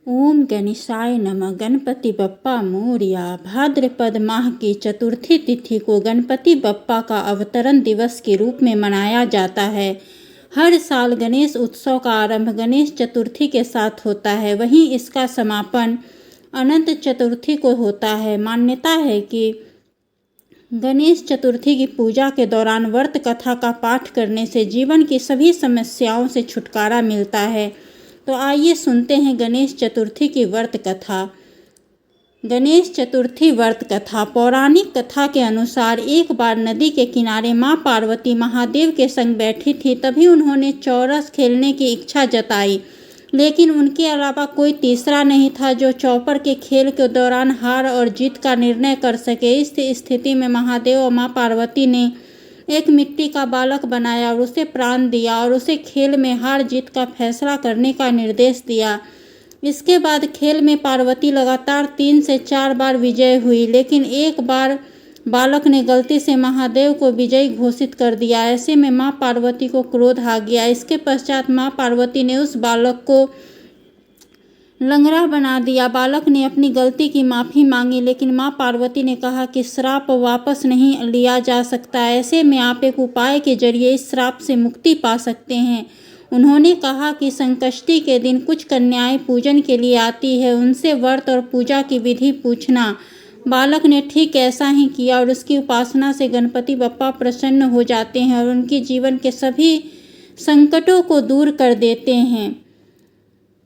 ओम गणेशाय नमः। गणपति बप्पा मोरया। भाद्रपद माह की चतुर्थी तिथि को गणपति बप्पा का अवतरण दिवस के रूप में मनाया जाता है। हर साल गणेश उत्सव का आरंभ गणेश चतुर्थी के साथ होता है, वहीं इसका समापन अनंत चतुर्थी को होता है। मान्यता है कि गणेश चतुर्थी की पूजा के दौरान व्रत कथा का पाठ करने से जीवन की सभी समस्याओं से छुटकारा मिलता है। तो आइए सुनते हैं गणेश चतुर्थी की व्रत कथा। गणेश चतुर्थी व्रत कथा। पौराणिक कथा के अनुसार एक बार नदी के किनारे मां पार्वती महादेव के संग बैठी थी। तभी उन्होंने चौरस खेलने की इच्छा जताई, लेकिन उनके अलावा कोई तीसरा नहीं था जो चौपर के खेल के दौरान हार और जीत का निर्णय कर सके। इस स्थिति में महादेव और मां पार्वती ने एक मिट्टी का बालक बनाया और उसे प्राण दिया और उसे खेल में हार जीत का फैसला करने का निर्देश दिया। इसके बाद खेल में पार्वती लगातार 3 से 4 बार विजय हुई, लेकिन एक बार बालक ने गलती से महादेव को विजयी घोषित कर दिया। ऐसे में मां पार्वती को क्रोध आ गया। इसके पश्चात मां पार्वती ने उस बालक को लंगड़ा बना दिया। बालक ने अपनी गलती की माफ़ी मांगी, लेकिन मां पार्वती ने कहा कि श्राप वापस नहीं लिया जा सकता। ऐसे में आप एक उपाय के जरिए इस श्राप से मुक्ति पा सकते हैं। उन्होंने कहा कि संकष्टी के दिन कुछ कन्याएं पूजन के लिए आती है, उनसे व्रत और पूजा की विधि पूछना। बालक ने ठीक ऐसा ही किया और उसकी उपासना से गणपति बप्पा प्रसन्न हो जाते हैं और उनके जीवन के सभी संकटों को दूर कर देते हैं।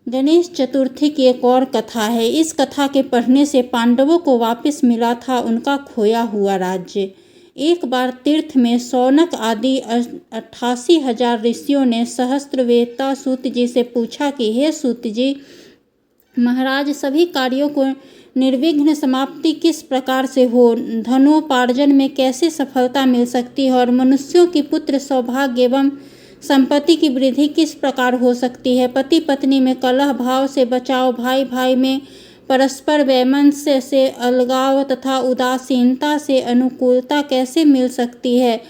गणेश चतुर्थी की एक और कथा है। इस कथा के पढ़ने से पांडवों को वापस मिला था उनका खोया हुआ राज्य। एक बार तीर्थ में शौनक आदि 88,000 ऋषियों ने सहस्त्रवेत्ता सूत जी से पूछा कि हे सूत जी महाराज, सभी कार्यों को निर्विघ्न समाप्ति किस प्रकार से हो, धनोपार्जन में कैसे सफलता मिल सकती है और मनुष्यों की पुत्र सौभाग्य एवं संपत्ति की वृद्धि किस प्रकार हो सकती है, पति पत्नी में कलह भाव से बचाव, भाई भाई में परस्पर वैमनस्य से अलगाव तथा उदासीनता से अनुकूलता कैसे मिल सकती है,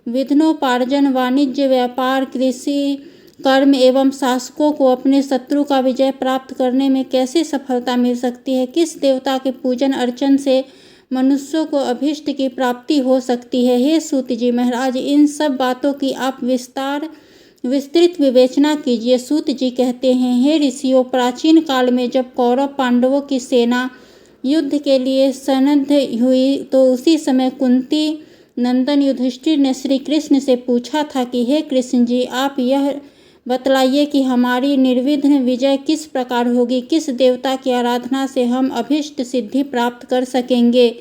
विघ्नोपार्जन वाणिज्य व्यापार कृषि कर्म एवं शासकों को अपने शत्रु का विजय प्राप्त करने में कैसे सफलता मिल सकती है, किस देवता के पूजन अर्चन से मनुष्यों को अभीष्ट की प्राप्ति हो सकती है। हे सूत जी महाराज, इन सब बातों की आप विस्तृत विवेचना कीजिए। सूत जी कहते हैं, हे ऋषियों, प्राचीन काल में जब कौरव पांडवों की सेना युद्ध के लिए सन्नद्ध हुई तो उसी समय कुंती नंदन युधिष्ठिर ने श्री कृष्ण से पूछा था कि हे कृष्ण जी, आप यह बतलाइए कि हमारी निर्विघ्न विजय किस प्रकार होगी, किस देवता की आराधना से हम अभीष्ट सिद्धि प्राप्त कर सकेंगे।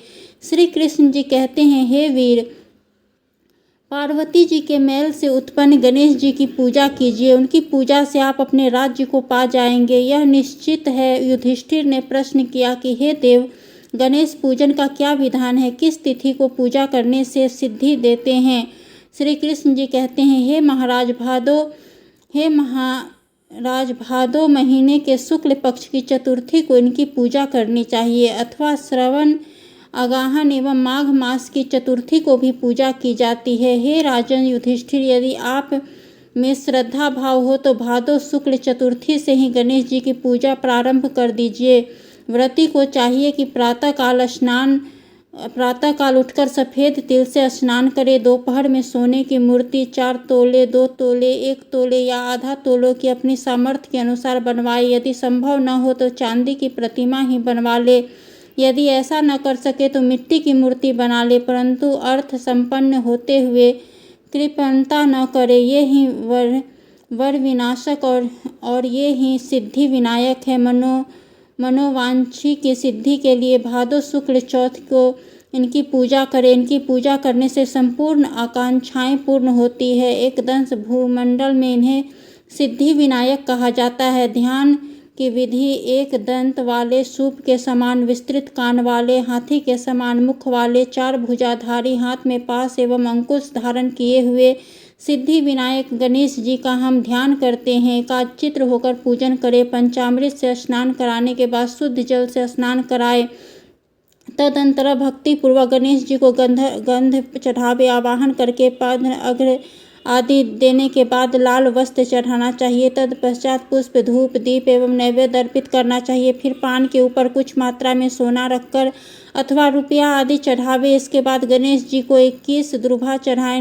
श्री कृष्ण जी कहते हैं, हे वीर, पार्वती जी के मैल से उत्पन्न गणेश जी की पूजा कीजिए, उनकी पूजा से आप अपने राज्य को पा जाएंगे, यह निश्चित है। युधिष्ठिर ने प्रश्न किया कि हे देव, गणेश पूजन का क्या विधान है, किस तिथि को पूजा करने से सिद्धि देते हैं। श्री कृष्ण जी कहते हैं, महाराज भादो महीने के शुक्ल पक्ष की चतुर्थी को इनकी पूजा करनी चाहिए, अथवा श्रवण अगाहन एवं माघ मास की चतुर्थी को भी पूजा की जाती है। हे राजन युधिष्ठिर, यदि आप में श्रद्धा भाव हो तो भादो शुक्ल चतुर्थी से ही गणेश जी की पूजा प्रारंभ कर दीजिए। व्रती को चाहिए कि प्रातःकाल उठकर सफ़ेद तिल से स्नान करे, दोपहर में सोने की मूर्ति 4 तोले, 2 तोले, 1 तोले या आधा तोले की अपनी सामर्थ्य के अनुसार बनवाए। यदि संभव न हो तो चांदी की प्रतिमा ही बनवा ले। यदि ऐसा न कर सके तो मिट्टी की मूर्ति बना ले, परंतु अर्थ संपन्न होते हुए कृपणता न करे। ये ही वर विनाशक और ये ही सिद्धि विनायक है। मनोवांछी की सिद्धि के लिए भादो शुक्ल चौथ को इनकी पूजा करें। इनकी पूजा करने से संपूर्ण आकांक्षाएं पूर्ण होती है। एकदंश भूमंडल में इन्हें सिद्धि विनायक कहा जाता है। ध्यान की विधि: एक दंत वाले, सूप के समान विस्तृत कान वाले, हाथी के समान मुख वाले, 4 भुजाधारी, हाथ में पास एवं अंकुश धारण किए हुए सिद्धि विनायक गणेश जी का हम ध्यान करते हैं। एकाचित्र होकर पूजन करें। पंचामृत से स्नान कराने के बाद शुद्ध जल से स्नान कराए। तदंतर भक्ति पूर्वक गणेश जी को गंध चढ़ावे। आवाहन करके पाद अग्र आदि देने के बाद लाल वस्त्र चढ़ाना चाहिए। तत्पश्चात पुष्प, धूप, दीप एवं नैवेद्य अर्पित करना चाहिए। फिर पान के ऊपर कुछ मात्रा में सोना रखकर अथवा रुपया आदि चढ़ावे। इसके बाद गणेश जी को 21 दुर्वा चढ़ाएं।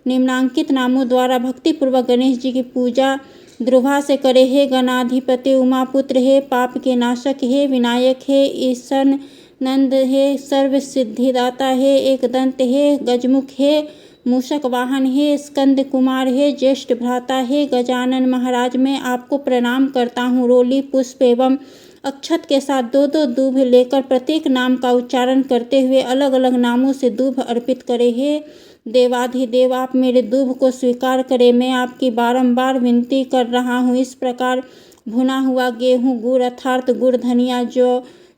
निम्नांकित नामों द्वारा भक्तिपूर्वक गणेश जी की पूजा दुर्वा से करे। हे गणाधिपति उमापुत्र, हे पाप के नाशक, हे विनायक, हे ईशन नंद, हे सर्व सिद्धिदाता, हे एकदंत, हे गजमुख, हे मूषक वाहन, हे स्कंद कुमार, हे ज्येष्ठ भ्राता, हे गजानन महाराज, मैं आपको प्रणाम करता हूँ। रोली, पुष्प एवं अक्षत के साथ 2-2 दूब लेकर प्रत्येक नाम का उच्चारण करते हुए अलग अलग नामों से दूब अर्पित करें। हे देवाधिदेव, आप मेरे दूब को स्वीकार करें, मैं आपकी बारंबार विनती कर रहा हूँ। इस प्रकार भुना हुआ गेहूँ, गुड़ अर्थात गुड़ धनिया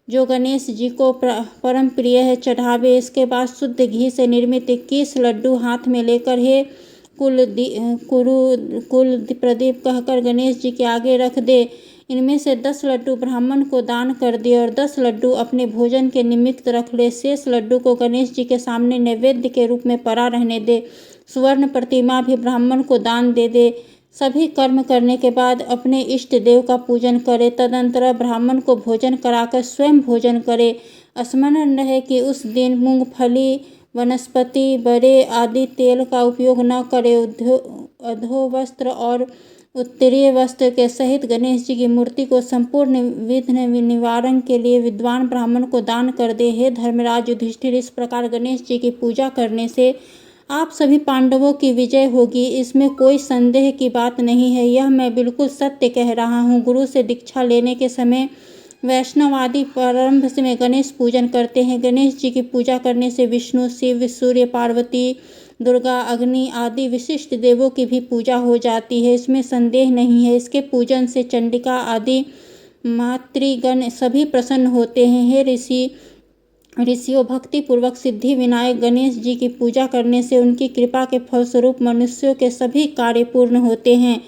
जो गणेश जी को परम प्रिय है चढ़ावे। इसके बाद शुद्ध घी से निर्मित 21 लड्डू हाथ में लेकर हे कुल प्रदीप कहकर गणेश जी के आगे रख दे। इनमें से 10 लड्डू ब्राह्मण को दान कर दे और 10 लड्डू अपने भोजन के निमित्त रख ले। शेष लड्डू को गणेश जी के सामने नैवेद्य के रूप में पड़ा रहने दे। स्वर्ण प्रतिमा भी ब्राह्मण को दान दे दे। सभी कर्म करने के बाद अपने इष्ट देव का पूजन करे। तदनंतर ब्राह्मण को भोजन कराकर स्वयं भोजन करे। स्मरण रहे कि उस दिन मूंगफली, वनस्पति, बड़े आदि तेल का उपयोग न करे। अधो वस्त्र और उत्तरीय वस्त्र के सहित गणेश जी की मूर्ति को संपूर्ण विघ्न निवारण के लिए विद्वान ब्राह्मण को दान कर दे। हे धर्मराज युधिष्ठिर, इस प्रकार गणेश जी की पूजा करने से आप सभी पांडवों की विजय होगी, इसमें कोई संदेह की बात नहीं है। यह मैं बिल्कुल सत्य कह रहा हूँ। गुरु से दीक्षा लेने के समय वैष्णव आदि प्रारंभ में गणेश पूजन करते हैं। गणेश जी की पूजा करने से विष्णु, शिव, सूर्य, पार्वती, दुर्गा, अग्नि आदि विशिष्ट देवों की भी पूजा हो जाती है, इसमें संदेह नहीं है। इसके पूजन से चंडिका आदि मातृगण सभी प्रसन्न होते हैं। हे ऋषियों, भक्तिपूर्वक सिद्धि विनायक गणेश जी की पूजा करने से उनकी कृपा के फलस्वरूप मनुष्यों के सभी कार्य पूर्ण होते हैं।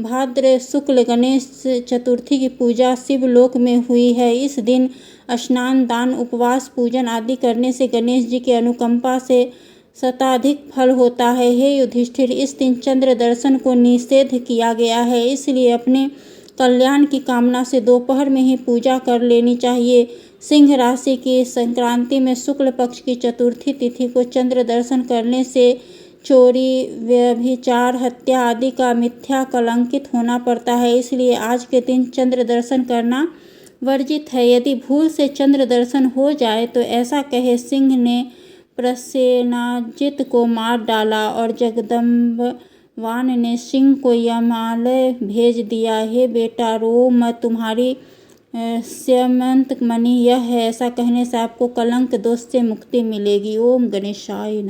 भाद्र शुक्ल गणेश चतुर्थी की पूजा शिवलोक में हुई है। इस दिन स्नान, दान, उपवास, पूजन आदि करने से गणेश जी की अनुकंपा से शताधिक फल होता है। हे युधिष्ठिर, इस दिन चंद्र दर्शन को निषेध किया गया है, इसलिए अपने कल्याण की कामना से दोपहर में ही पूजा कर लेनी चाहिए। सिंह राशि की संक्रांति में शुक्ल पक्ष की चतुर्थी तिथि को चंद्र दर्शन करने से चोरी, व्यभिचार, हत्या आदि का मिथ्या कलंकित होना पड़ता है, इसलिए आज के दिन चंद्र दर्शन करना वर्जित है। यदि भूल से चंद्र दर्शन हो जाए तो ऐसा कहे, सिंह ने प्रसेनाजित को मार डाला और जगदम्बवान ने सिंह को यमालय भेज दिया। हे बेटा, रो मत, तुम्हारी स्यमंत मणि यह है। ऐसा कहने से आपको कलंक दोष से मुक्ति मिलेगी। ओम गणेशाय नमः।